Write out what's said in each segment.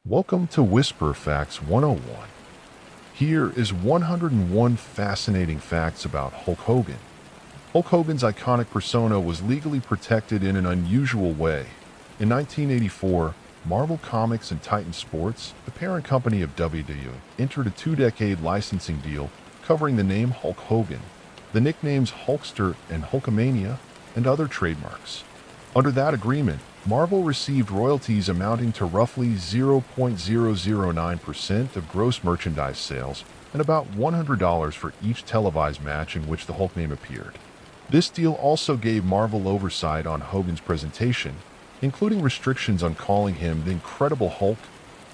Welcome to Whisper Facts 101. Here is 101 fascinating facts about Hulk Hogan. Hulk Hogan's iconic persona was legally protected in an unusual way. In 1984, Marvel Comics and Titan Sports, the parent company of WWE, entered a two-decade licensing deal covering the name Hulk Hogan, the nicknames Hulkster and Hulkamania, and other trademarks. Under that agreement, Marvel received royalties amounting to roughly 0.009% of gross merchandise sales and about $100 for each televised match in which the Hulk name appeared. This deal also gave Marvel oversight on Hogan's presentation, including restrictions on calling him the Incredible Hulk,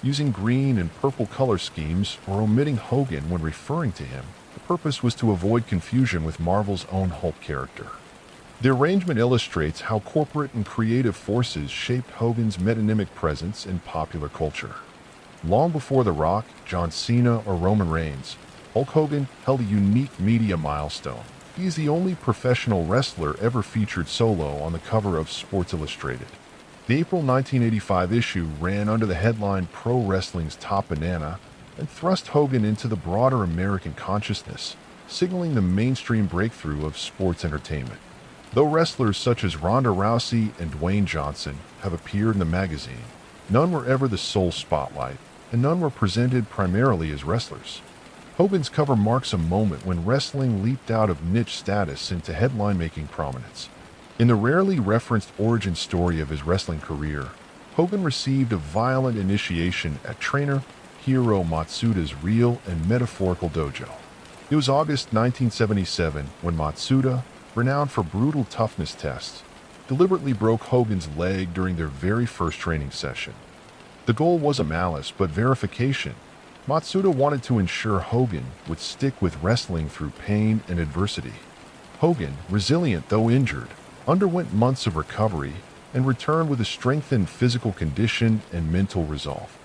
using green and purple color schemes, or omitting Hogan when referring to him. The purpose was to avoid confusion with Marvel's own Hulk character. The arrangement illustrates how corporate and creative forces shaped Hogan's metonymic presence in popular culture. Long before The Rock, John Cena, or Roman Reigns, Hulk Hogan held a unique media milestone. He is the only professional wrestler ever featured solo on the cover of Sports Illustrated. The April 1985 issue ran under the headline Pro Wrestling's Top Banana and thrust Hogan into the broader American consciousness, signaling the mainstream breakthrough of sports entertainment. Though wrestlers such as Ronda Rousey and Dwayne Johnson have appeared in the magazine, none were ever the sole spotlight, and none were presented primarily as wrestlers. Hogan's cover marks a moment when wrestling leaped out of niche status into headline-making prominence. In the rarely referenced origin story of his wrestling career, Hogan received a violent initiation at trainer Hiro Matsuda's real and metaphorical dojo. It was August 1977 when Matsuda, renowned for brutal toughness tests, deliberately broke Hogan's leg during their very first training session. The goal wasn't malice, but verification. Matsuda wanted to ensure Hogan would stick with wrestling through pain and adversity. Hogan, resilient though injured, underwent months of recovery and returned with a strengthened physical condition and mental resolve.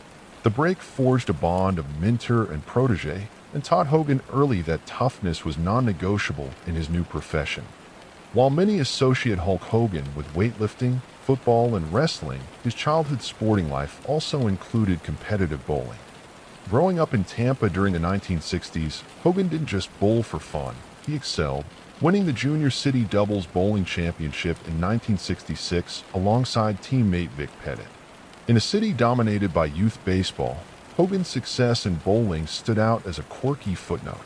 The break forged a bond of mentor and protege and taught Hogan early that toughness was non-negotiable in his new profession. While many associate Hulk Hogan with weightlifting, football, and wrestling, his childhood sporting life also included competitive bowling. Growing up in Tampa during the 1960s, Hogan didn't just bowl for fun, he excelled, winning the Junior City Doubles Bowling Championship in 1966 alongside teammate Vic Pettit. In a city dominated by youth baseball, Hogan's success in bowling stood out as a quirky footnote.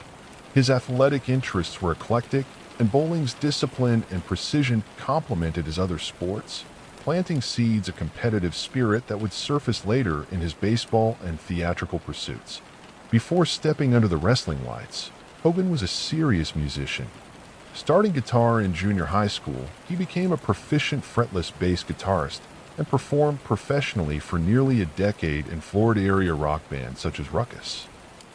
His athletic interests were eclectic, and bowling's discipline and precision complemented his other sports, planting seeds of competitive spirit that would surface later in his baseball and theatrical pursuits. Before stepping under the wrestling lights, Hogan was a serious musician. Starting guitar in junior high school, he became a proficient fretless bass guitarist and performed professionally for nearly a decade in Florida area rock bands such as Ruckus.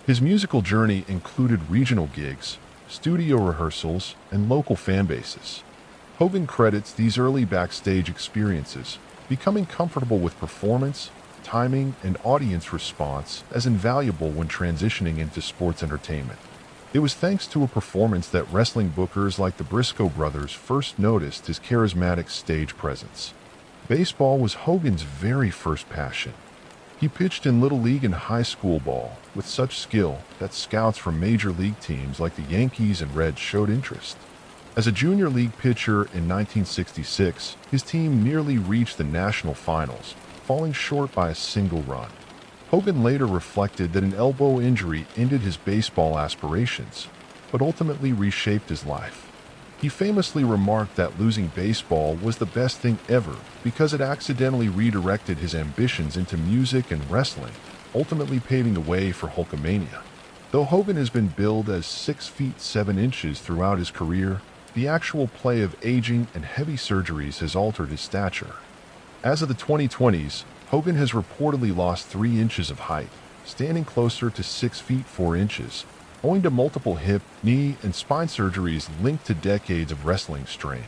His musical journey included regional gigs, studio rehearsals, and local fan bases. Hogan credits these early backstage experiences, becoming comfortable with performance, timing, and audience response as invaluable when transitioning into sports entertainment. It was thanks to a performance that wrestling bookers like the Briscoe brothers first noticed his charismatic stage presence. Baseball was Hogan's very first passion. He pitched in Little League and high school ball with such skill that scouts from major league teams like the Yankees and Reds showed interest. As a junior league pitcher in 1966, his team nearly reached the national finals, falling short by a single run. Hogan later reflected that an elbow injury ended his baseball aspirations, but ultimately reshaped his life. He famously remarked that losing baseball was the best thing ever because it accidentally redirected his ambitions into music and wrestling, ultimately paving the way for Hulkamania. Though Hogan has been billed as 6 feet 7 inches throughout his career, the actual play of aging and heavy surgeries has altered his stature. As of the 2020s, Hogan has reportedly lost 3 inches of height, standing closer to 6 feet 4 inches, owing to multiple hip, knee, and spine surgeries linked to decades of wrestling strain.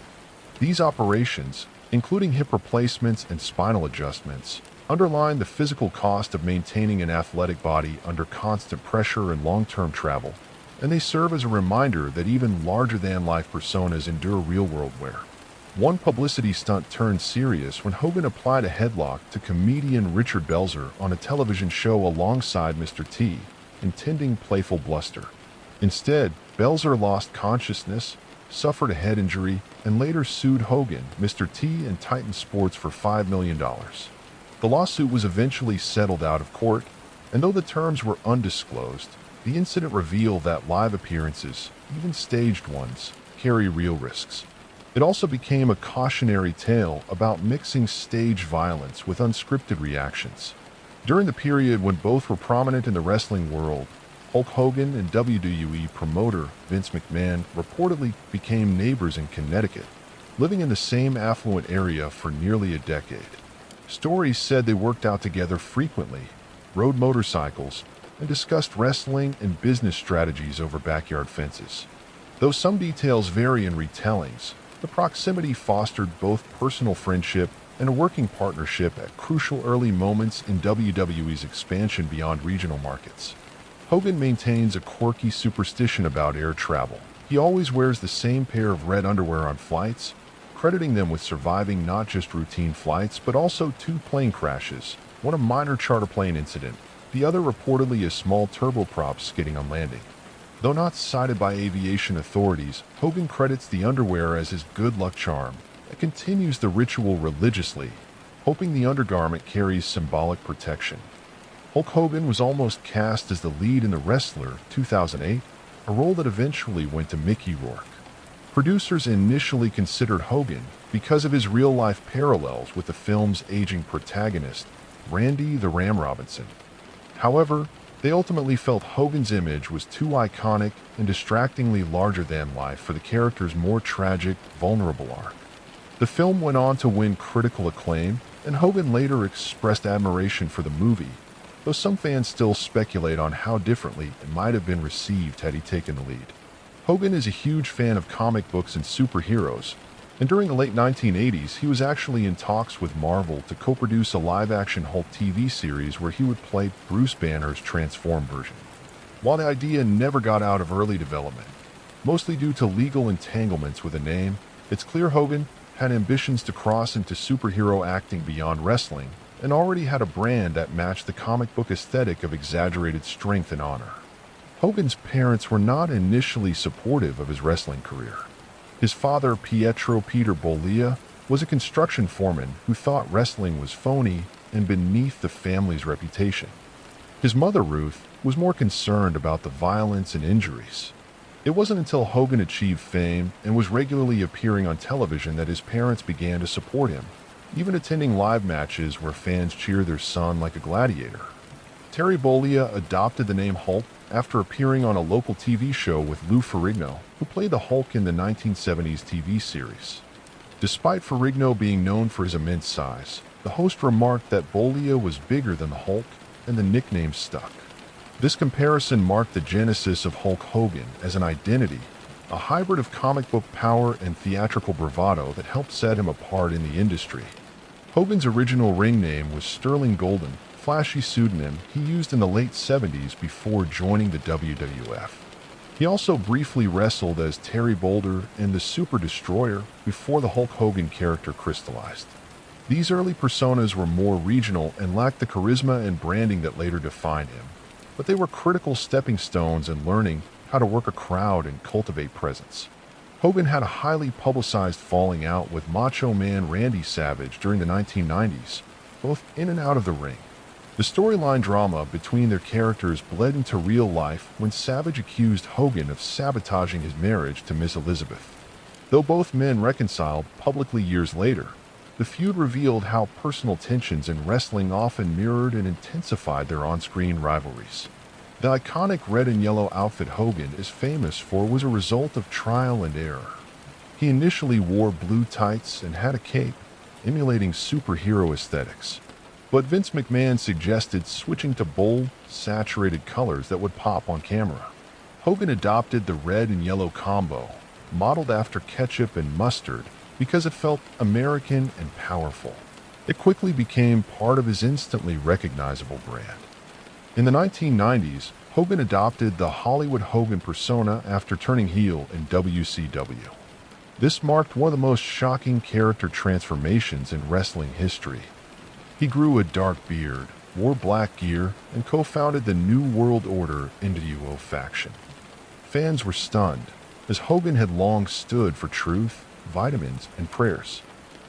These operations, including hip replacements and spinal adjustments, underline the physical cost of maintaining an athletic body under constant pressure and long-term travel, and they serve as a reminder that even larger-than-life personas endure real-world wear. One publicity stunt turned serious when Hogan applied a headlock to comedian Richard Belzer on a television show alongside Mr. T, intending playful bluster. Instead, Belzer lost consciousness, suffered a head injury, and later sued Hogan, Mr. T, and Titan Sports for $5 million. The lawsuit was eventually settled out of court, and though the terms were undisclosed, the incident revealed that live appearances, even staged ones, carry real risks. It also became a cautionary tale about mixing stage violence with unscripted reactions. During the period when both were prominent in the wrestling world, Hulk Hogan and WWE promoter Vince McMahon reportedly became neighbors in Connecticut, living in the same affluent area for nearly a decade. Stories said they worked out together frequently, rode motorcycles, and discussed wrestling and business strategies over backyard fences. Though some details vary in retellings, the proximity fostered both personal friendship and a working partnership at crucial early moments in WWE's expansion beyond regional markets. Hogan maintains a quirky superstition about air travel. He always wears the same pair of red underwear on flights, crediting them with surviving not just routine flights but also 2 plane crashes, one a minor charter plane incident, the other reportedly a small turboprop skidding on landing. Though not cited by aviation authorities, Hogan credits the underwear as his good luck charm and continues the ritual religiously, hoping the undergarment carries symbolic protection. Hulk Hogan was almost cast as the lead in The Wrestler 2008, a role that eventually went to Mickey Rourke. Producers initially considered Hogan because of his real-life parallels with the film's aging protagonist, Randy the Ram Robinson. However, they ultimately felt Hogan's image was too iconic and distractingly larger than life for the character's more tragic, vulnerable arc. The film went on to win critical acclaim, and Hogan later expressed admiration for the movie, though some fans still speculate on how differently it might have been received had he taken the lead. Hogan is a huge fan of comic books and superheroes, and during the late 1980s he was actually in talks with Marvel to co-produce a live-action Hulk TV series where he would play Bruce Banner's transformed version. While the idea never got out of early development, mostly due to legal entanglements with a name, it's clear Hogan had ambitions to cross into superhero acting beyond wrestling and already had a brand that matched the comic book aesthetic of exaggerated strength and honor. Hogan's parents were not initially supportive of his wrestling career. His father, Pietro Peter Bolia, was a construction foreman who thought wrestling was phony and beneath the family's reputation. His mother, Ruth, was more concerned about the violence and injuries. It wasn't until Hogan achieved fame and was regularly appearing on television that his parents began to support him, even attending live matches where fans cheered their son like a gladiator. Terry Bollea adopted the name Hulk after appearing on a local TV show with Lou Ferrigno, who played the Hulk in the 1970s TV series. Despite Ferrigno being known for his immense size, the host remarked that Bollea was bigger than the Hulk, and the nickname stuck. This comparison marked the genesis of Hulk Hogan as an identity, a hybrid of comic book power and theatrical bravado that helped set him apart in the industry. Hogan's original ring name was Sterling Golden, flashy pseudonym he used in the late 70s before joining the WWF. He also briefly wrestled as Terry Boulder in the Super Destroyer before the Hulk Hogan character crystallized. These early personas were more regional and lacked the charisma and branding that later defined him, but they were critical stepping stones in learning how to work a crowd and cultivate presence. Hogan had a highly publicized falling out with Macho Man Randy Savage during the 1990s, both in and out of the ring. The storyline drama between their characters bled into real life when Savage accused Hogan of sabotaging his marriage to Miss Elizabeth. Though both men reconciled publicly years later, the feud revealed how personal tensions in wrestling often mirrored and intensified their on-screen rivalries. The iconic red and yellow outfit Hogan is famous for was a result of trial and error. He initially wore blue tights and had a cape, emulating superhero aesthetics. But Vince McMahon suggested switching to bold, saturated colors that would pop on camera. Hogan adopted the red and yellow combo, modeled after ketchup and mustard, because it felt American and powerful. It quickly became part of his instantly recognizable brand. In the 1990s, Hogan adopted the Hollywood Hogan persona after turning heel in WCW. This marked one of the most shocking character transformations in wrestling history. He grew a dark beard, wore black gear, and co-founded the New World Order NWO faction. Fans were stunned, as Hogan had long stood for truth, vitamins, and prayers.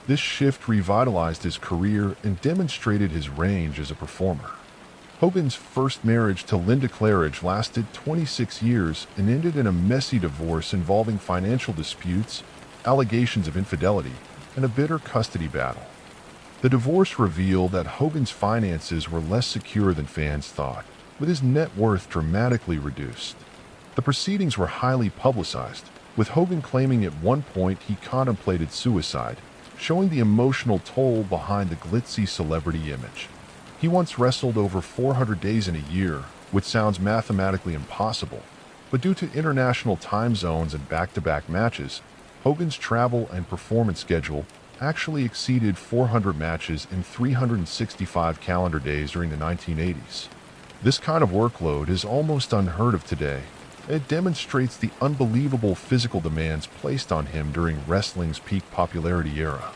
This shift revitalized his career and demonstrated his range as a performer. Hogan's first marriage to Linda Claridge lasted 26 years and ended in a messy divorce involving financial disputes, allegations of infidelity, and a bitter custody battle. The divorce revealed that Hogan's finances were less secure than fans thought, with his net worth dramatically reduced. The proceedings were highly publicized, with Hogan claiming at one point he contemplated suicide, showing the emotional toll behind the glitzy celebrity image. He once wrestled over 400 days in a year, which sounds mathematically impossible, but due to international time zones and back-to-back matches, Hogan's travel and performance schedule actually exceeded 400 matches in 365 calendar days during the 1980s. This kind of workload is almost unheard of today, and it demonstrates the unbelievable physical demands placed on him during wrestling's peak popularity era.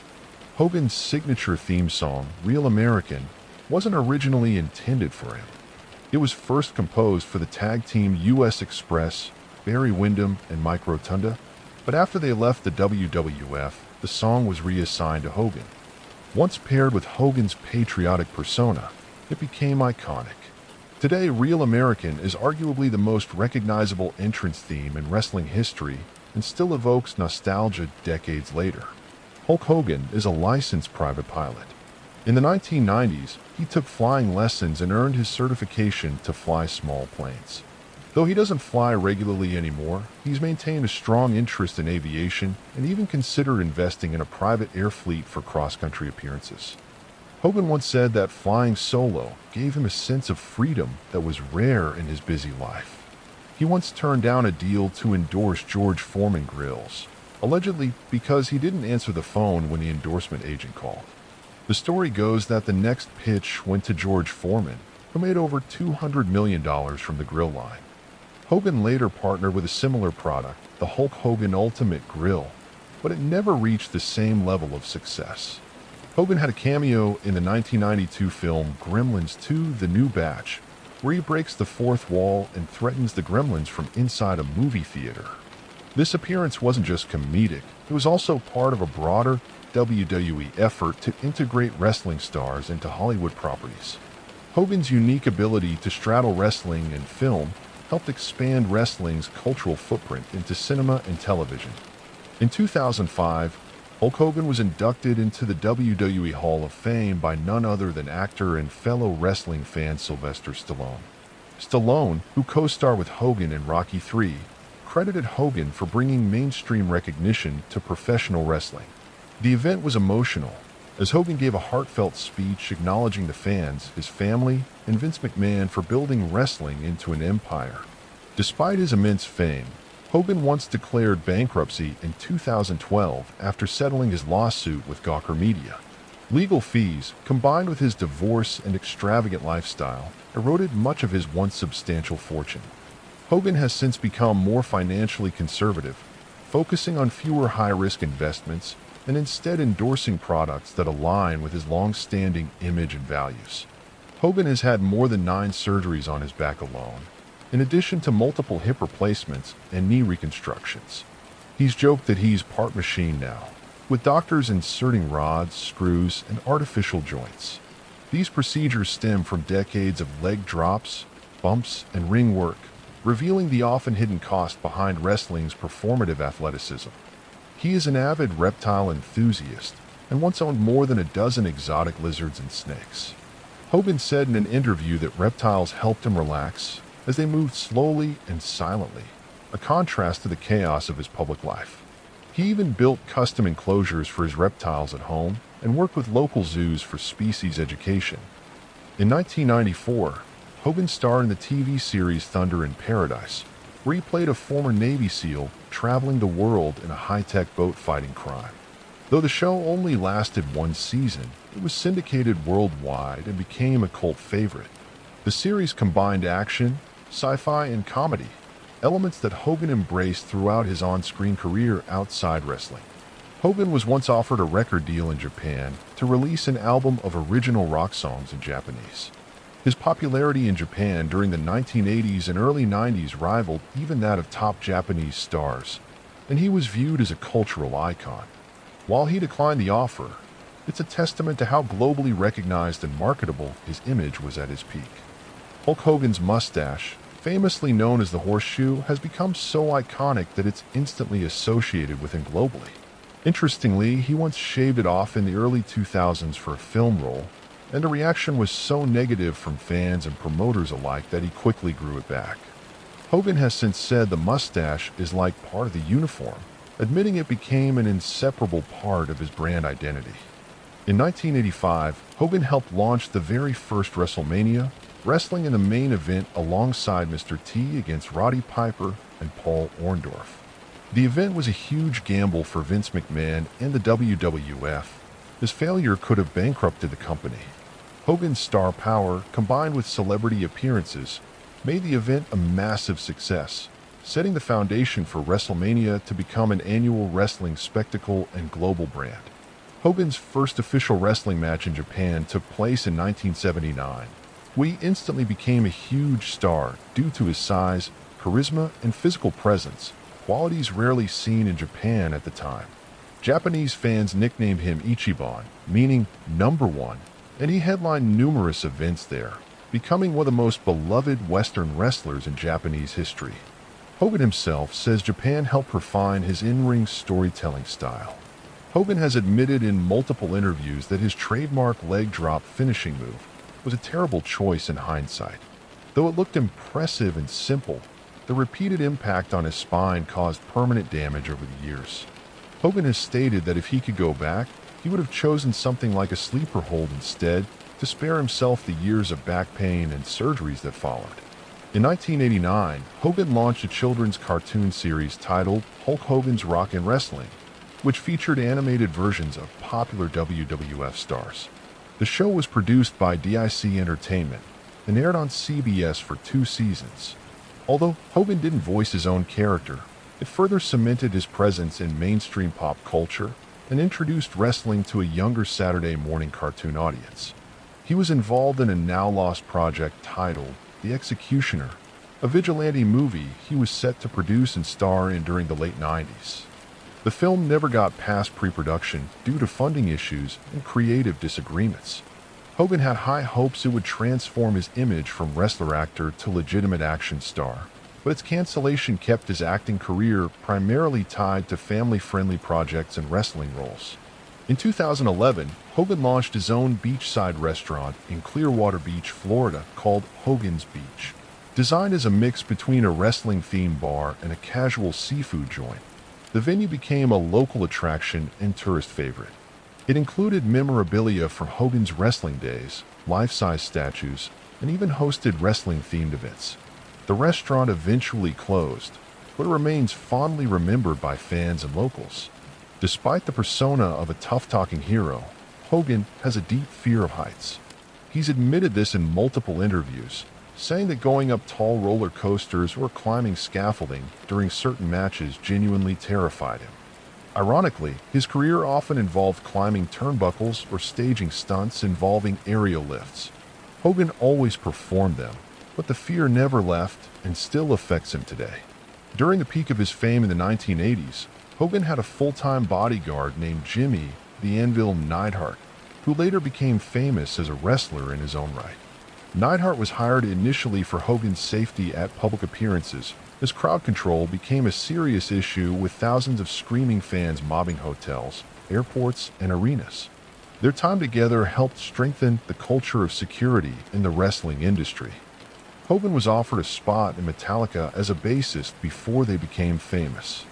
Hogan's signature theme song, Real American, wasn't originally intended for him. It was first composed for the tag team US Express, Barry Windham and Mike Rotunda, but after they left the WWF, the song was reassigned to Hogan. Once paired with Hogan's patriotic persona, it became iconic. Today, Real American is arguably the most recognizable entrance theme in wrestling history and still evokes nostalgia decades later. Hulk Hogan is a licensed private pilot. In the 1990s, he took flying lessons and earned his certification to fly small planes. Though he doesn't fly regularly anymore, he's maintained a strong interest in aviation and even considered investing in a private air fleet for cross-country appearances. Hogan once said that flying solo gave him a sense of freedom that was rare in his busy life. He once turned down a deal to endorse George Foreman grills, allegedly because he didn't answer the phone when the endorsement agent called. The story goes that the next pitch went to George Foreman, who made over $200 million from the grill line. Hogan later partnered with a similar product, the Hulk Hogan Ultimate Grill, but it never reached the same level of success. Hogan had a cameo in the 1992 film Gremlins 2: The New Batch, where he breaks the fourth wall and threatens the gremlins from inside a movie theater. This appearance wasn't just comedic, it was also part of a broader WWE effort to integrate wrestling stars into Hollywood properties. Hogan's unique ability to straddle wrestling and film helped expand wrestling's cultural footprint into cinema and television. In 2005, Hulk Hogan was inducted into the WWE Hall of Fame by none other than actor and fellow wrestling fan Sylvester Stallone. Stallone, who co-starred with Hogan in Rocky III, credited Hogan for bringing mainstream recognition to professional wrestling. The event was emotional, as Hogan gave a heartfelt speech acknowledging the fans, his family, and Vince McMahon for building wrestling into an empire. Despite his immense fame, Hogan once declared bankruptcy in 2012 after settling his lawsuit with Gawker Media. Legal fees, combined with his divorce and extravagant lifestyle, eroded much of his once substantial fortune. Hogan has since become more financially conservative, focusing on fewer high-risk investments and instead endorsing products that align with his long-standing image and values. Hogan has had more than 9 surgeries on his back alone, in addition to multiple hip replacements and knee reconstructions. He's joked that he's part machine now, with doctors inserting rods, screws, and artificial joints. These procedures stem from decades of leg drops, bumps, and ring work, revealing the often hidden cost behind wrestling's performative athleticism. He is an avid reptile enthusiast and once owned more than a dozen exotic lizards and snakes. Hogan said in an interview that reptiles helped him relax as they moved slowly and silently, a contrast to the chaos of his public life. He even built custom enclosures for his reptiles at home and worked with local zoos for species education. In 1994, Hogan starred in the TV series Thunder in Paradise, where he played a former Navy SEAL traveling the world in a high-tech boat fighting crime. Though the show only lasted 1 season, it was syndicated worldwide and became a cult favorite. The series combined action, sci-fi, and comedy, elements that Hogan embraced throughout his on-screen career outside wrestling. Hogan was once offered a record deal in Japan to release an album of original rock songs in Japanese. His popularity in Japan during the 1980s and early 90s rivaled even that of top Japanese stars, and he was viewed as a cultural icon. While he declined the offer, it's a testament to how globally recognized and marketable his image was at his peak. Hulk Hogan's mustache, famously known as the horseshoe, has become so iconic that it's instantly associated with him globally. Interestingly, he once shaved it off in the early 2000s for a film role, and the reaction was so negative from fans and promoters alike that he quickly grew it back. Hogan has since said the mustache is like part of the uniform, admitting it became an inseparable part of his brand identity. In 1985, Hogan helped launch the very first WrestleMania, wrestling in the main event alongside Mr. T against Roddy Piper and Paul Orndorff. The event was a huge gamble for Vince McMahon and the WWF. His failure could have bankrupted the company. Hogan's star power, combined with celebrity appearances, made the event a massive success, setting the foundation for WrestleMania to become an annual wrestling spectacle and global brand. Hogan's first official wrestling match in Japan took place in 1979. He instantly became a huge star due to his size, charisma, and physical presence, qualities rarely seen in Japan at the time. Japanese fans nicknamed him Ichiban, meaning number one, and he headlined numerous events there, becoming one of the most beloved Western wrestlers in Japanese history. Hogan himself says Japan helped refine his in-ring storytelling style. Hogan has admitted in multiple interviews that his trademark leg drop finishing move was a terrible choice in hindsight. Though it looked impressive and simple, the repeated impact on his spine caused permanent damage over the years. Hogan has stated that if he could go back, he would have chosen something like a sleeper hold instead to spare himself the years of back pain and surgeries that followed. In 1989, Hogan launched a children's cartoon series titled Hulk Hogan's Rockin' Wrestling, which featured animated versions of popular WWF stars. The show was produced by DIC Entertainment and aired on CBS for 2 seasons. Although Hogan didn't voice his own character, it further cemented his presence in mainstream pop culture and introduced wrestling to a younger Saturday morning cartoon audience. He was involved in a now-lost project titled The Executioner, a vigilante movie he was set to produce and star in during the late 90s. The film never got past pre-production due to funding issues and creative disagreements. Hogan had high hopes it would transform his image from wrestler-actor to legitimate action star, but its cancellation kept his acting career primarily tied to family-friendly projects and wrestling roles. In 2011, Hogan launched his own beachside restaurant in Clearwater Beach, Florida, called Hogan's Beach. Designed as a mix between a wrestling-themed bar and a casual seafood joint, the venue became a local attraction and tourist favorite. It included memorabilia from Hogan's wrestling days, life-size statues, and even hosted wrestling-themed events. The restaurant eventually closed, but it remains fondly remembered by fans and locals. Despite the persona of a tough-talking hero, Hogan has a deep fear of heights. He's admitted this in multiple interviews, saying that going up tall roller coasters or climbing scaffolding during certain matches genuinely terrified him. Ironically, his career often involved climbing turnbuckles or staging stunts involving aerial lifts. Hogan always performed them, but the fear never left and still affects him today. During the peak of his fame in the 1980s, Hogan had a full-time bodyguard named Jimmy the Anvil Neidhart, who later became famous as a wrestler in his own right. Neidhart was hired initially for Hogan's safety at public appearances, as crowd control became a serious issue with thousands of screaming fans mobbing hotels, airports, and arenas. Their time together helped strengthen the culture of security in the wrestling industry. Hogan was offered a spot in Metallica as a bassist before they became famous.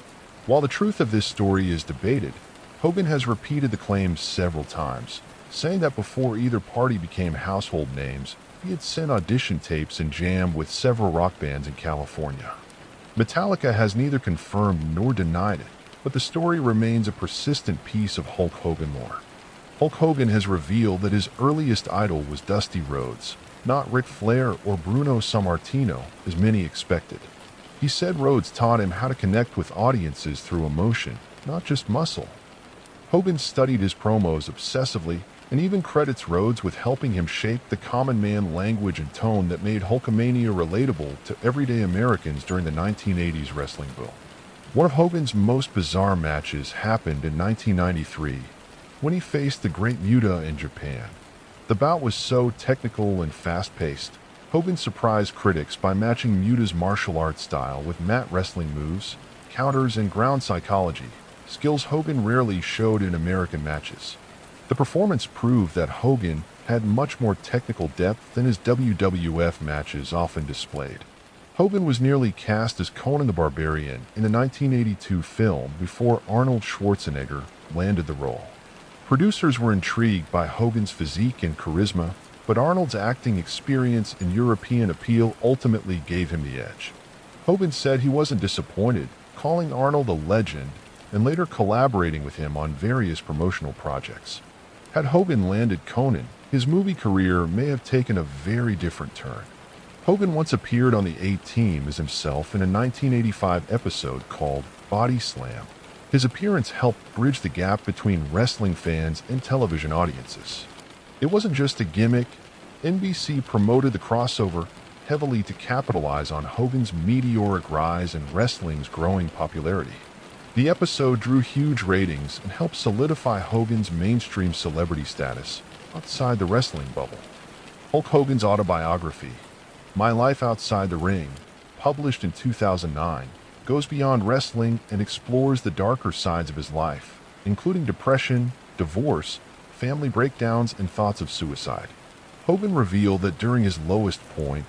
While the truth of this story is debated, Hogan has repeated the claims several times, saying that before either party became household names, he had sent audition tapes and jammed with several rock bands in California. Metallica has neither confirmed nor denied it, but the story remains a persistent piece of Hulk Hogan lore. Hulk Hogan has revealed that his earliest idol was Dusty Rhodes, not Ric Flair or Bruno Sammartino, as many expected. He said Rhodes taught him how to connect with audiences through emotion, not just muscle. Hogan studied his promos obsessively and even credits Rhodes with helping him shape the common man language and tone that made Hulkamania relatable to everyday Americans during the 1980s wrestling boom. One of Hogan's most bizarre matches happened in 1993 when he faced the Great Muta in Japan. The bout was so technical and fast-paced, Hogan surprised critics by matching Muta's martial arts style with mat wrestling moves, counters, and ground psychology, skills Hogan rarely showed in American matches. The performance proved that Hogan had much more technical depth than his WWF matches often displayed. Hogan was nearly cast as Conan the Barbarian in the 1982 film before Arnold Schwarzenegger landed the role. Producers were intrigued by Hogan's physique and charisma, but Arnold's acting experience and European appeal ultimately gave him the edge. Hogan said he wasn't disappointed, calling Arnold a legend and later collaborating with him on various promotional projects. Had Hogan landed Conan, his movie career may have taken a very different turn. Hogan once appeared on the A-Team as himself in a 1985 episode called Body Slam. His appearance helped bridge the gap between wrestling fans and television audiences. It wasn't just a gimmick. NBC promoted the crossover heavily to capitalize on Hogan's meteoric rise and wrestling's growing popularity. The episode drew huge ratings and helped solidify Hogan's mainstream celebrity status outside the wrestling bubble. Hulk Hogan's autobiography, My Life Outside the Ring, published in 2009, goes beyond wrestling and explores the darker sides of his life, including depression, divorce, family breakdowns, and thoughts of suicide. Hogan revealed that during his lowest point,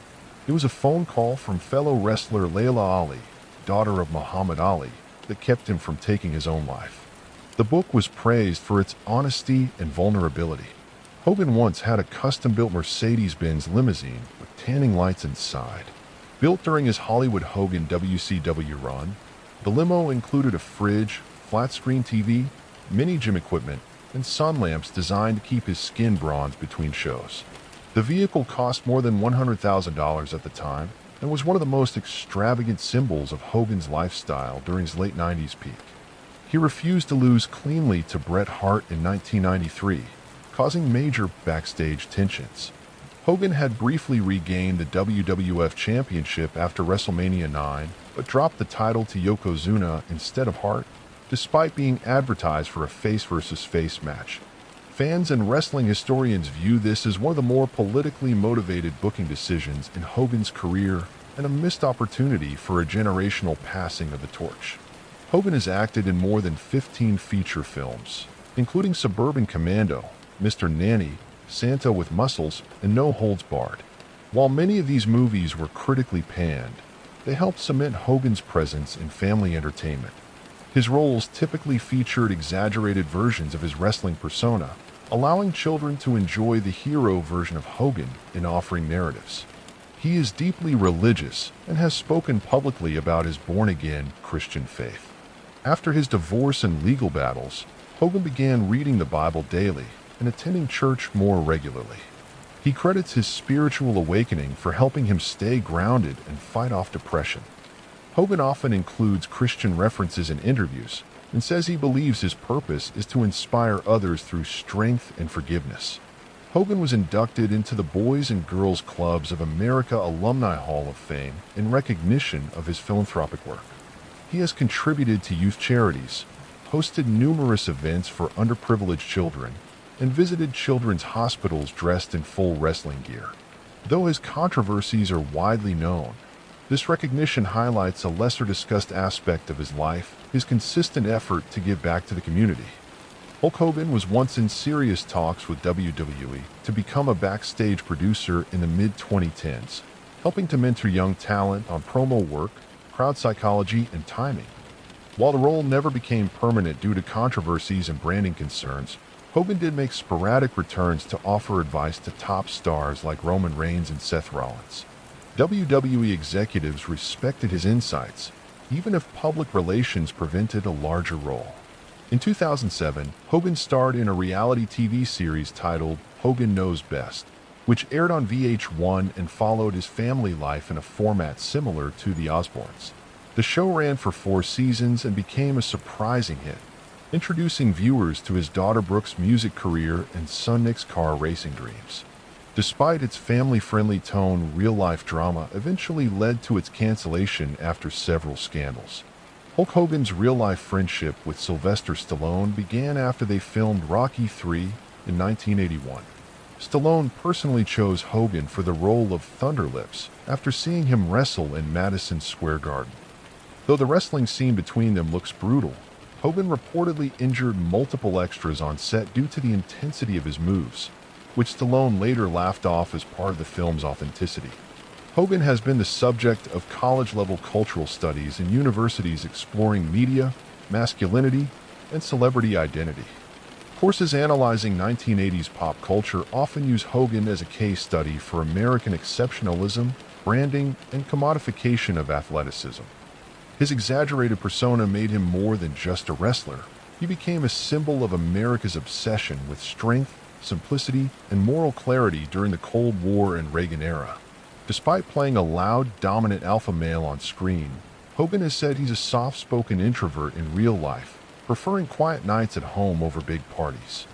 it was a phone call from fellow wrestler Layla Ali, daughter of Muhammad Ali, that kept him from taking his own life. The book was praised for its honesty and vulnerability. Hogan once had a custom-built Mercedes-Benz limousine with tanning lights inside. Built during his Hollywood Hogan WCW run, the limo included a fridge, flat-screen TV, mini gym equipment, and sun lamps designed to keep his skin bronzed between shows. The vehicle cost more than $100,000 at the time and was one of the most extravagant symbols of Hogan's lifestyle during his late 90s peak. He refused to lose cleanly to Bret Hart in 1993, causing major backstage tensions. Hogan had briefly regained the WWF Championship after WrestleMania 9, but dropped the title to Yokozuna instead of Hart, despite being advertised for a face-versus-face match. Fans and wrestling historians view this as one of the more politically motivated booking decisions in Hogan's career and a missed opportunity for a generational passing of the torch. Hogan has acted in more than 15 feature films, including Suburban Commando, Mr. Nanny, Santa with Muscles, and No Holds Barred. While many of these movies were critically panned, they helped cement Hogan's presence in family entertainment. His roles typically featured exaggerated versions of his wrestling persona, allowing children to enjoy the hero version of Hogan in offering narratives. He is deeply religious and has spoken publicly about his born-again Christian faith. After his divorce and legal battles, Hogan began reading the Bible daily and attending church more regularly. He credits his spiritual awakening for helping him stay grounded and fight off depression. Hogan often includes Christian references in interviews and says he believes his purpose is to inspire others through strength and forgiveness. Hogan was inducted into the Boys and Girls Clubs of America Alumni Hall of Fame in recognition of his philanthropic work. He has contributed to youth charities, hosted numerous events for underprivileged children, and visited children's hospitals dressed in full wrestling gear. Though his controversies are widely known, this recognition highlights a lesser-discussed aspect of his life, his consistent effort to give back to the community. Hulk Hogan was once in serious talks with WWE to become a backstage producer in the mid-2010s, helping to mentor young talent on promo work, crowd psychology, and timing. While the role never became permanent due to controversies and branding concerns, Hogan did make sporadic returns to offer advice to top stars like Roman Reigns and Seth Rollins. WWE executives respected his insights, even if public relations prevented a larger role. In 2007, Hogan starred in a reality TV series titled Hogan Knows Best, which aired on VH1 and followed his family life in a format similar to The Osbournes. The show ran for 4 seasons and became a surprising hit, introducing viewers to his daughter Brooke's music career and son Nick's car racing dreams. Despite its family-friendly tone, real-life drama eventually led to its cancellation after several scandals. Hulk Hogan's real-life friendship with Sylvester Stallone began after they filmed Rocky III in 1981. Stallone personally chose Hogan for the role of Thunderlips after seeing him wrestle in Madison Square Garden. Though the wrestling scene between them looks brutal, Hogan reportedly injured multiple extras on set due to the intensity of his moves, which Stallone later laughed off as part of the film's authenticity. Hogan has been the subject of college-level cultural studies in universities exploring media, masculinity, and celebrity identity. Courses analyzing 1980s pop culture often use Hogan as a case study for American exceptionalism, branding, and commodification of athleticism. His exaggerated persona made him more than just a wrestler. He became a symbol of America's obsession with strength, simplicity, and moral clarity during the Cold War and Reagan era. Despite playing a loud, dominant alpha male on screen, Hogan has said he's a soft-spoken introvert in real life, preferring quiet nights at home over big parties.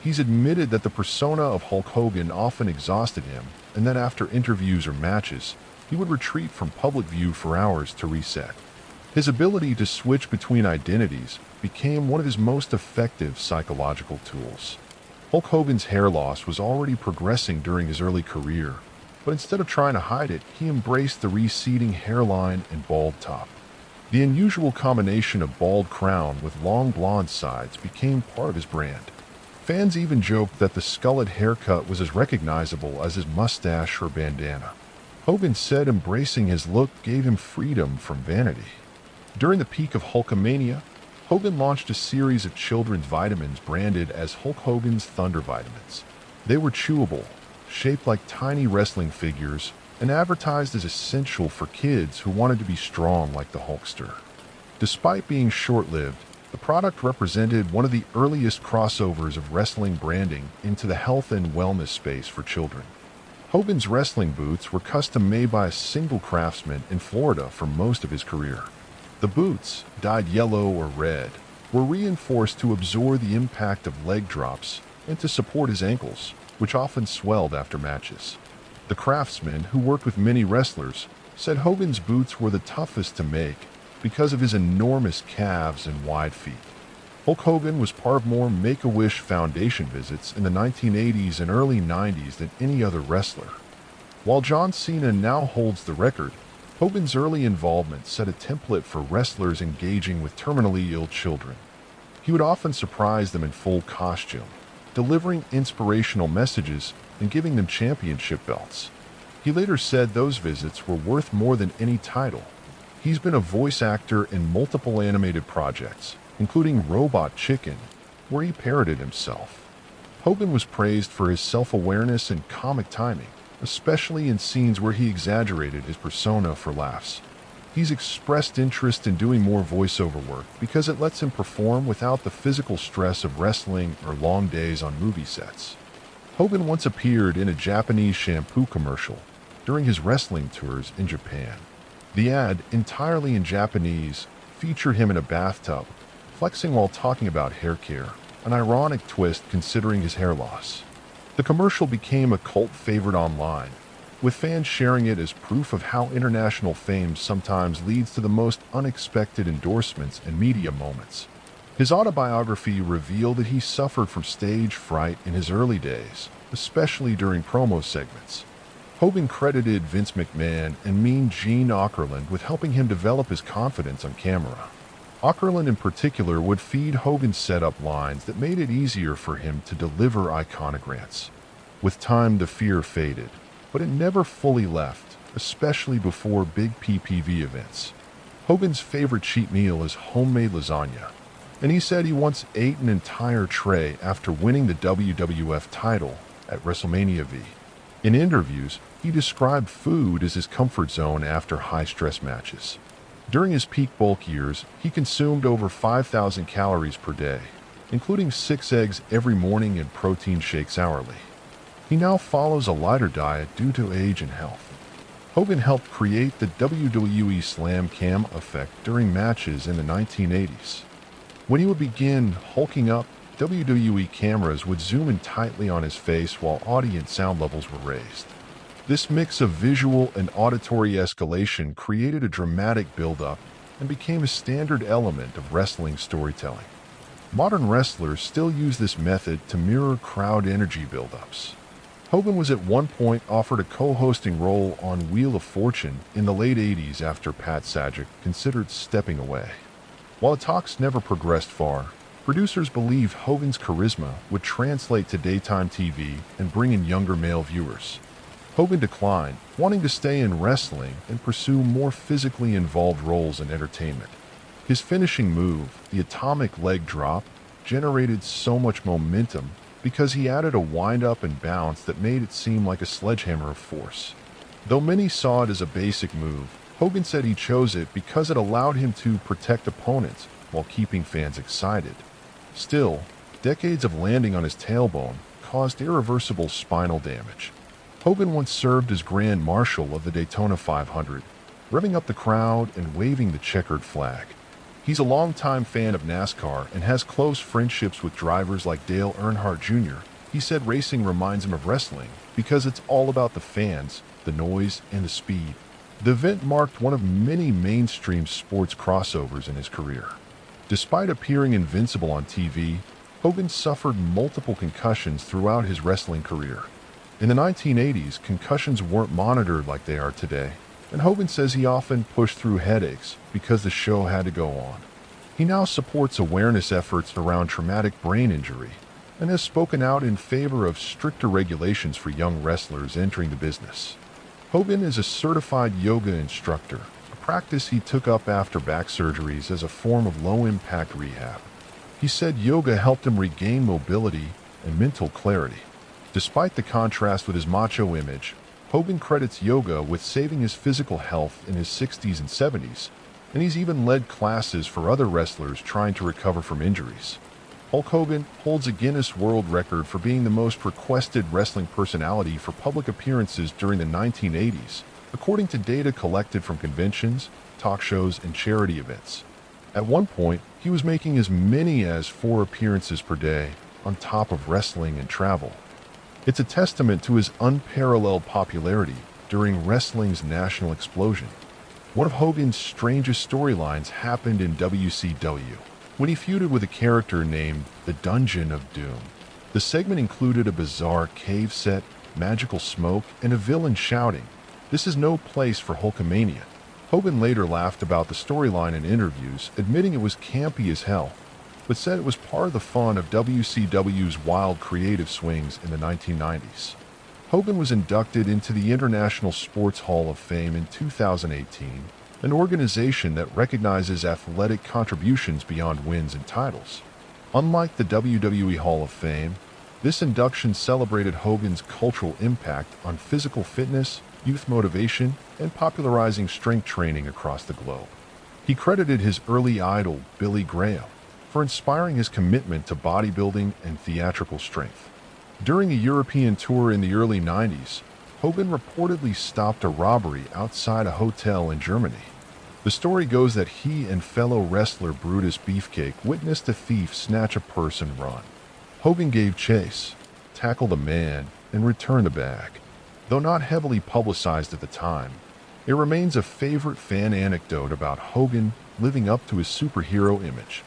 He's admitted that the persona of Hulk Hogan often exhausted him, and that after interviews or matches, he would retreat from public view for hours to reset. His ability to switch between identities became one of his most effective psychological tools. Hulk Hogan's hair loss was already progressing during his early career, but instead of trying to hide it, he embraced the receding hairline and bald top. The unusual combination of bald crown with long blonde sides became part of his brand. Fans even joked that the skullet haircut was as recognizable as his mustache or bandana. Hogan said embracing his look gave him freedom from vanity. During the peak of Hulkamania, Hogan launched a series of children's vitamins branded as Hulk Hogan's Thunder Vitamins. They were chewable, shaped like tiny wrestling figures, and advertised as essential for kids who wanted to be strong like the Hulkster. Despite being short-lived, the product represented one of the earliest crossovers of wrestling branding into the health and wellness space for children. Hogan's wrestling boots were custom-made by a single craftsman in Florida for most of his career. The boots, dyed yellow or red, were reinforced to absorb the impact of leg drops and to support his ankles, which often swelled after matches. The craftsman, who worked with many wrestlers, said Hogan's boots were the toughest to make because of his enormous calves and wide feet. Hulk Hogan was part of more Make-A-Wish Foundation visits in the 1980s and early 90s than any other wrestler. While John Cena now holds the record, Hogan's early involvement set a template for wrestlers engaging with terminally ill children. He would often surprise them in full costume, delivering inspirational messages and giving them championship belts. He later said those visits were worth more than any title. He's been a voice actor in multiple animated projects, including Robot Chicken, where he parodied himself. Hogan was praised for his self-awareness and comic timing, especially in scenes where he exaggerated his persona for laughs. He's expressed interest in doing more voiceover work because it lets him perform without the physical stress of wrestling or long days on movie sets. Hogan once appeared in a Japanese shampoo commercial during his wrestling tours in Japan. The ad, entirely in Japanese, featured him in a bathtub, flexing while talking about hair care, an ironic twist considering his hair loss. The commercial became a cult favorite online, with fans sharing it as proof of how international fame sometimes leads to the most unexpected endorsements and media moments. His autobiography revealed that he suffered from stage fright in his early days, especially during promo segments. Hogan credited Vince McMahon and Mean Gene Okerlund with helping him develop his confidence on camera. Okerlund in particular would feed Hogan's setup lines that made it easier for him to deliver iconic rants. With time, the fear faded, but it never fully left, especially before big PPV events. Hogan's favorite cheat meal is homemade lasagna, and he said he once ate an entire tray after winning the WWF title at WrestleMania V. In interviews, he described food as his comfort zone after high-stress matches. During his peak bulk years, he consumed over 5,000 calories per day, including 6 eggs every morning and protein shakes hourly. He now follows a lighter diet due to age and health. Hogan helped create the WWE Slam Cam effect during matches in the 1980s. When he would begin hulking up, WWE cameras would zoom in tightly on his face while audience sound levels were raised. This mix of visual and auditory escalation created a dramatic build-up and became a standard element of wrestling storytelling. Modern wrestlers still use this method to mirror crowd energy build-ups. Hogan was at one point offered a co-hosting role on Wheel of Fortune in the late 80s after Pat Sajak considered stepping away. While the talks never progressed far, producers believed Hogan's charisma would translate to daytime TV and bring in younger male viewers. Hogan declined, wanting to stay in wrestling and pursue more physically involved roles in entertainment. His finishing move, the atomic leg drop, generated so much momentum because he added a wind-up and bounce that made it seem like a sledgehammer of force. Though many saw it as a basic move, Hogan said he chose it because it allowed him to protect opponents while keeping fans excited. Still, decades of landing on his tailbone caused irreversible spinal damage. Hogan once served as Grand Marshal of the Daytona 500, revving up the crowd and waving the checkered flag. He's a longtime fan of NASCAR and has close friendships with drivers like Dale Earnhardt Jr. He said racing reminds him of wrestling because it's all about the fans, the noise, and the speed. The event marked one of many mainstream sports crossovers in his career. Despite appearing invincible on TV, Hogan suffered multiple concussions throughout his wrestling career. In the 1980s, concussions weren't monitored like they are today, and Hogan says he often pushed through headaches because the show had to go on. He now supports awareness efforts around traumatic brain injury and has spoken out in favor of stricter regulations for young wrestlers entering the business. Hogan is a certified yoga instructor, a practice he took up after back surgeries as a form of low-impact rehab. He said yoga helped him regain mobility and mental clarity. Despite the contrast with his macho image, Hogan credits yoga with saving his physical health in his 60s and 70s, and he's even led classes for other wrestlers trying to recover from injuries. Hulk Hogan holds a Guinness World Record for being the most requested wrestling personality for public appearances during the 1980s, according to data collected from conventions, talk shows, and charity events. At one point, he was making as many as 4 appearances per day, on top of wrestling and travel. It's a testament to his unparalleled popularity during wrestling's national explosion. One of Hogan's strangest storylines happened in WCW, when he feuded with a character named the Dungeon of Doom. The segment included a bizarre cave set, magical smoke, and a villain shouting, "This is no place for Hulkamania." Hogan later laughed about the storyline in interviews, admitting it was campy as hell, but said it was part of the fun of WCW's wild creative swings in the 1990s. Hogan was inducted into the International Sports Hall of Fame in 2018, an organization that recognizes athletic contributions beyond wins and titles. Unlike the WWE Hall of Fame, this induction celebrated Hogan's cultural impact on physical fitness, youth motivation, and popularizing strength training across the globe. He credited his early idol, Billy Graham, for inspiring his commitment to bodybuilding and theatrical strength. During a European tour in the early 90s, Hogan reportedly stopped a robbery outside a hotel in Germany. The story goes that he and fellow wrestler Brutus Beefcake witnessed a thief snatch a purse and run. Hogan gave chase, tackled a man, and returned the bag. Though not heavily publicized at the time, it remains a favorite fan anecdote about Hogan living up to his superhero image.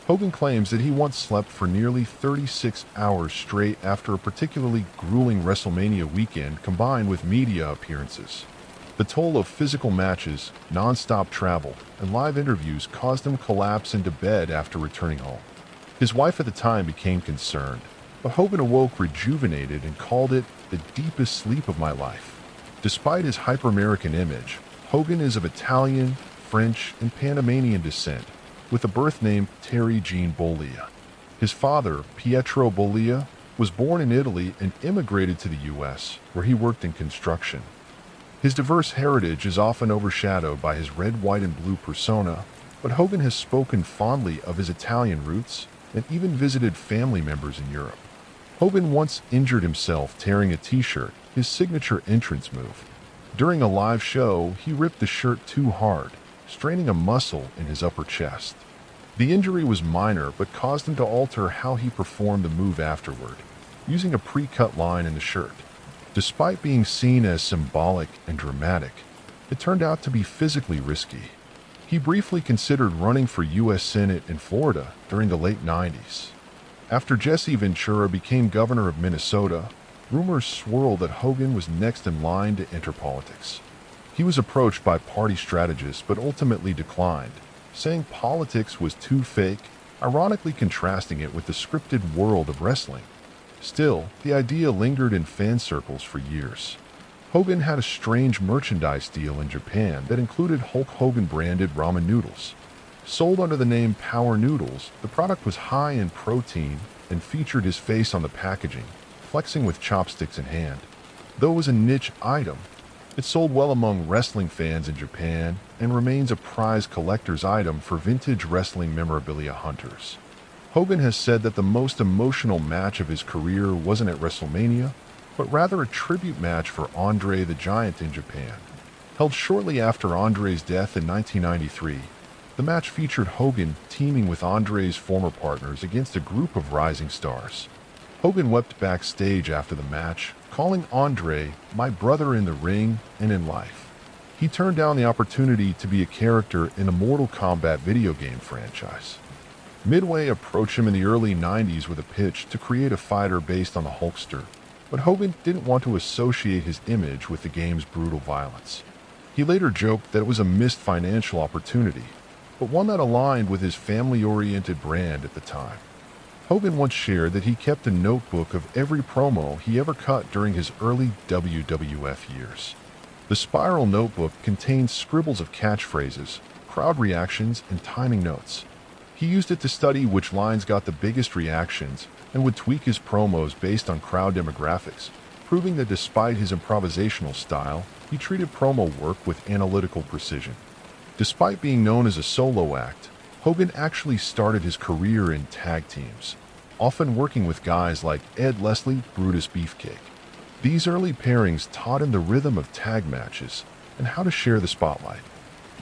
Hogan claims that he once slept for nearly 36 hours straight after a particularly grueling WrestleMania weekend combined with media appearances. The toll of physical matches, non-stop travel, and live interviews caused him to collapse into bed after returning home. His wife at the time became concerned, but Hogan awoke rejuvenated and called it the deepest sleep of my life. Despite his hyper-American image, Hogan is of Italian, French, and Panamanian descent, with a birth name Terry Jean Bollea. His father, Pietro Bollea, was born in Italy and immigrated to the U.S., where he worked in construction. His diverse heritage is often overshadowed by his red, white, and blue persona, but Hogan has spoken fondly of his Italian roots and even visited family members in Europe. Hogan once injured himself tearing a t-shirt, his signature entrance move. During a live show, he ripped the shirt too hard, straining a muscle in his upper chest. The injury was minor but caused him to alter how he performed the move afterward, using a pre-cut line in the shirt. Despite being seen as symbolic and dramatic, it turned out to be physically risky. He briefly considered running for U.S. Senate in Florida during the late 90s. After Jesse Ventura became governor of Minnesota, rumors swirled that Hogan was next in line to enter politics. He was approached by party strategists but ultimately declined, saying politics was too fake, ironically contrasting it with the scripted world of wrestling. Still, the idea lingered in fan circles for years. Hogan had a strange merchandise deal in Japan that included Hulk Hogan-branded ramen noodles. Sold under the name Power Noodles, the product was high in protein and featured his face on the packaging, flexing with chopsticks in hand. Though it was a niche item, it sold well among wrestling fans in Japan and remains a prized collector's item for vintage wrestling memorabilia hunters. Hogan has said that the most emotional match of his career wasn't at WrestleMania, but rather a tribute match for Andre the Giant in Japan. Held shortly after Andre's death in 1993, the match featured Hogan teaming with Andre's former partners against a group of rising stars. Hogan wept backstage after the match, calling Andre "my brother in the ring and in life." He turned down the opportunity to be a character in a Mortal Kombat video game franchise. Midway approached him in the early 90s with a pitch to create a fighter based on the Hulkster, but Hogan didn't want to associate his image with the game's brutal violence. He later joked that it was a missed financial opportunity, but one that aligned with his family-oriented brand at the time. Hogan once shared that he kept a notebook of every promo he ever cut during his early WWF years. The spiral notebook contained scribbles of catchphrases, crowd reactions, and timing notes. He used it to study which lines got the biggest reactions and would tweak his promos based on crowd demographics, proving that despite his improvisational style, he treated promo work with analytical precision. Despite being known as a solo act, Hogan actually started his career in tag teams, often working with guys like Ed Leslie, Brutus Beefcake. These early pairings taught him the rhythm of tag matches and how to share the spotlight.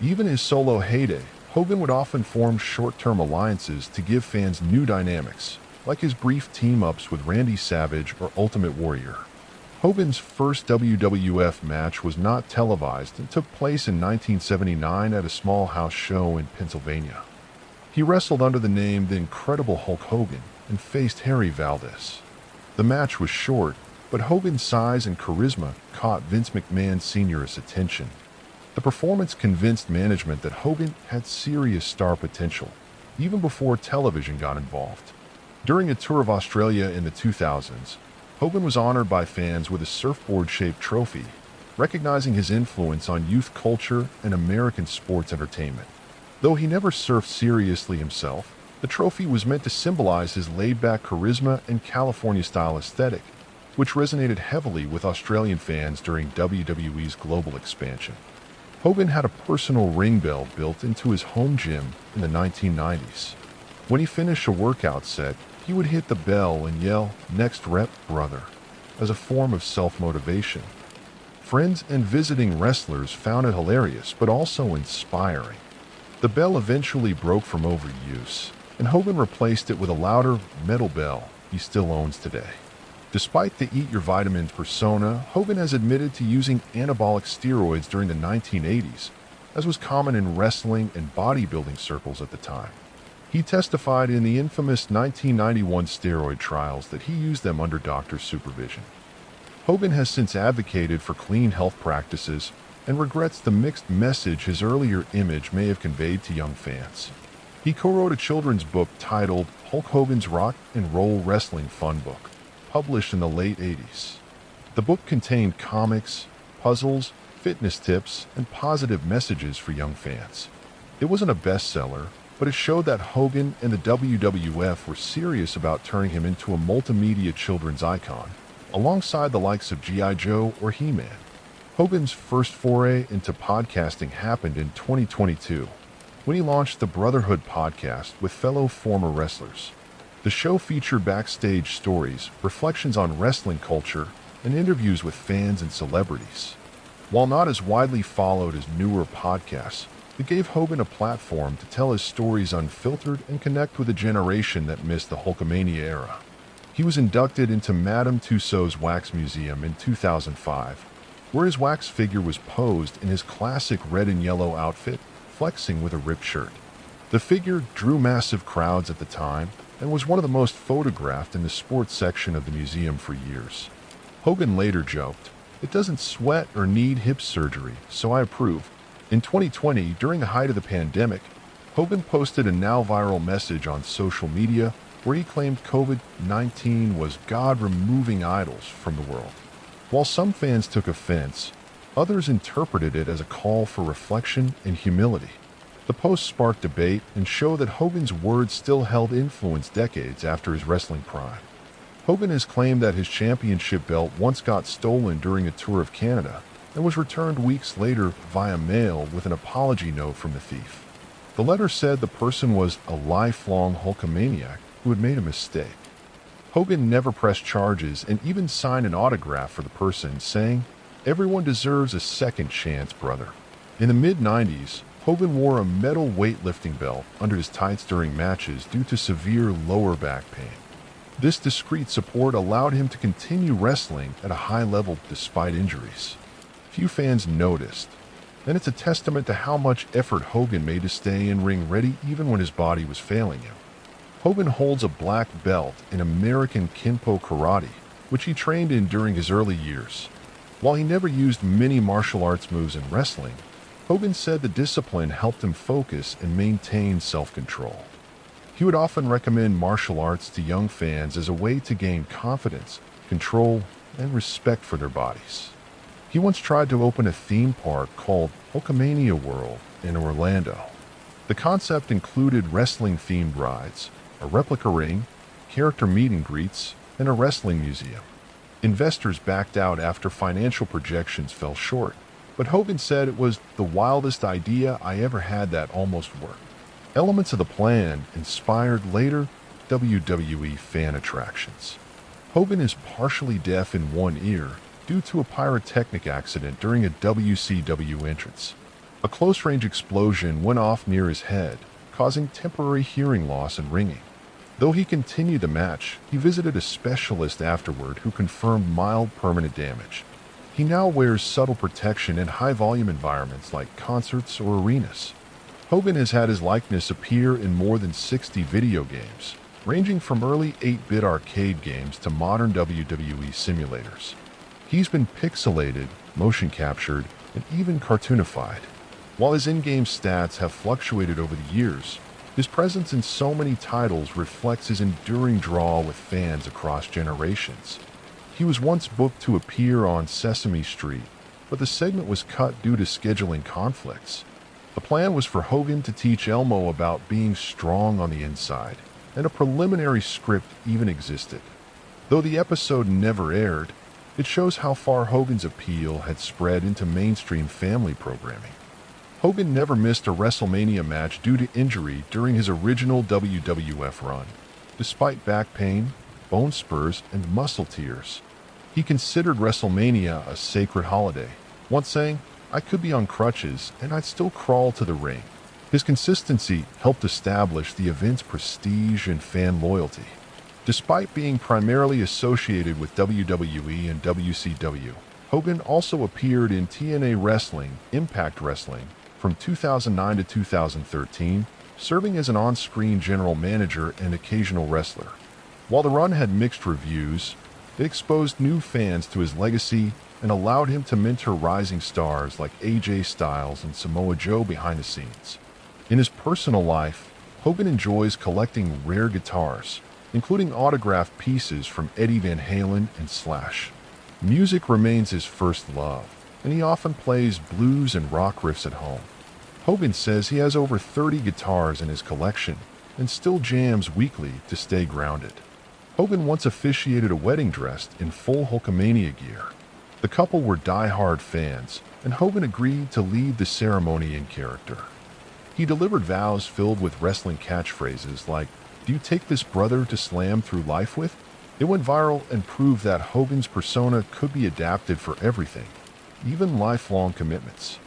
Even in his solo heyday, Hogan would often form short-term alliances to give fans new dynamics, like his brief team-ups with Randy Savage or Ultimate Warrior. Hogan's first WWF match was not televised and took place in 1979 at a small house show in Pennsylvania. He wrestled under the name The Incredible Hulk Hogan and faced Harry Valdez. The match was short, but Hogan's size and charisma caught Vince McMahon Sr.'s attention. The performance convinced management that Hogan had serious star potential, even before television got involved. During a tour of Australia in the 2000s, Hogan was honored by fans with a surfboard-shaped trophy, recognizing his influence on youth culture and American sports entertainment. Though he never surfed seriously himself, the trophy was meant to symbolize his laid-back charisma and California-style aesthetic, which resonated heavily with Australian fans during WWE's global expansion. Hogan had a personal ring bell built into his home gym in the 1990s. When he finished a workout set, he would hit the bell and yell, "Next rep, brother," as a form of self-motivation. Friends and visiting wrestlers found it hilarious, but also inspiring. The bell eventually broke from overuse, and Hogan replaced it with a louder metal bell he still owns today. Despite the Eat Your Vitamins persona, Hogan has admitted to using anabolic steroids during the 1980s, as was common in wrestling and bodybuilding circles at the time. He testified in the infamous 1991 steroid trials that he used them under doctor's supervision. Hogan has since advocated for clean health practices and regrets the mixed message his earlier image may have conveyed to young fans. He co-wrote a children's book titled Hulk Hogan's Rock and Roll Wrestling Fun Book, published in the late 80s. The book contained comics, puzzles, fitness tips, and positive messages for young fans. It wasn't a bestseller, but it showed that Hogan and the WWF were serious about turning him into a multimedia children's icon, alongside the likes of G.I. Joe or He-Man. Hogan's first foray into podcasting happened in 2022, when he launched the Brotherhood podcast with fellow former wrestlers. The show featured backstage stories, reflections on wrestling culture, and interviews with fans and celebrities. While not as widely followed as newer podcasts, it gave Hogan a platform to tell his stories unfiltered and connect with a generation that missed the Hulkamania era. He was inducted into Madame Tussauds Wax Museum in 2005, where his wax figure was posed in his classic red and yellow outfit, flexing with a ripped shirt. The figure drew massive crowds at the time and was one of the most photographed in the sports section of the museum for years. Hogan later joked, "It doesn't sweat or need hip surgery, so I approve." In 2020, during the height of the pandemic, Hogan posted a now viral message on social media where he claimed COVID-19 was God removing idols from the world. While some fans took offense, others interpreted it as a call for reflection and humility. The post sparked debate and showed that Hogan's words still held influence decades after his wrestling prime. Hogan has claimed that his championship belt once got stolen during a tour of Canada and was returned weeks later via mail with an apology note from the thief. The letter said the person was a lifelong Hulkamaniac who had made a mistake. Hogan never pressed charges and even signed an autograph for the person, saying, "Everyone deserves a second chance, brother." In the mid-90s, Hogan wore a metal weightlifting belt under his tights during matches due to severe lower back pain. This discreet support allowed him to continue wrestling at a high level despite injuries. Few fans noticed, and it's a testament to how much effort Hogan made to stay in ring ready even when his body was failing him. Hogan holds a black belt in American Kenpo Karate, which he trained in during his early years. While he never used many martial arts moves in wrestling, Hogan said the discipline helped him focus and maintain self-control. He would often recommend martial arts to young fans as a way to gain confidence, control, and respect for their bodies. He once tried to open a theme park called Hulkamania World in Orlando. The concept included wrestling-themed rides, a replica ring, character meet and greets, and a wrestling museum. Investors backed out after financial projections fell short, but Hogan said it was the wildest idea I ever had that almost worked. Elements of the plan inspired later WWE fan attractions. Hogan is partially deaf in one ear due to a pyrotechnic accident during a WCW entrance. A close-range explosion went off near his head, causing temporary hearing loss and ringing. Though he continued the match, he visited a specialist afterward who confirmed mild permanent damage. He now wears subtle protection in high-volume environments like concerts or arenas. Hogan has had his likeness appear in more than 60 video games, ranging from early 8-bit arcade games to modern WWE simulators. He's been pixelated, motion captured, and even cartoonified. While his in-game stats have fluctuated over the years, his presence in so many titles reflects his enduring draw with fans across generations. He was once booked to appear on Sesame Street, but the segment was cut due to scheduling conflicts. The plan was for Hogan to teach Elmo about being strong on the inside, and a preliminary script even existed. Though the episode never aired, it shows how far Hogan's appeal had spread into mainstream family programming. Hogan never missed a WrestleMania match due to injury during his original WWF run. Despite back pain, bone spurs, and muscle tears, he considered WrestleMania a sacred holiday, once saying, "I could be on crutches and I'd still crawl to the ring." His consistency helped establish the event's prestige and fan loyalty. Despite being primarily associated with WWE and WCW, Hogan also appeared in TNA Wrestling, Impact Wrestling, from 2009 to 2013, serving as an on-screen general manager and occasional wrestler. While the run had mixed reviews, it exposed new fans to his legacy and allowed him to mentor rising stars like AJ Styles and Samoa Joe behind the scenes. In his personal life, Hogan enjoys collecting rare guitars, including autographed pieces from Eddie Van Halen and Slash. Music remains his first love, and he often plays blues and rock riffs at home. Hogan says he has over 30 guitars in his collection and still jams weekly to stay grounded. Hogan once officiated a wedding dressed in full Hulkamania gear. The couple were die-hard fans, and Hogan agreed to lead the ceremony in character. He delivered vows filled with wrestling catchphrases like, "Do you take this brother to slam through life with?" It went viral and proved that Hogan's persona could be adapted for everything. even lifelong commitments.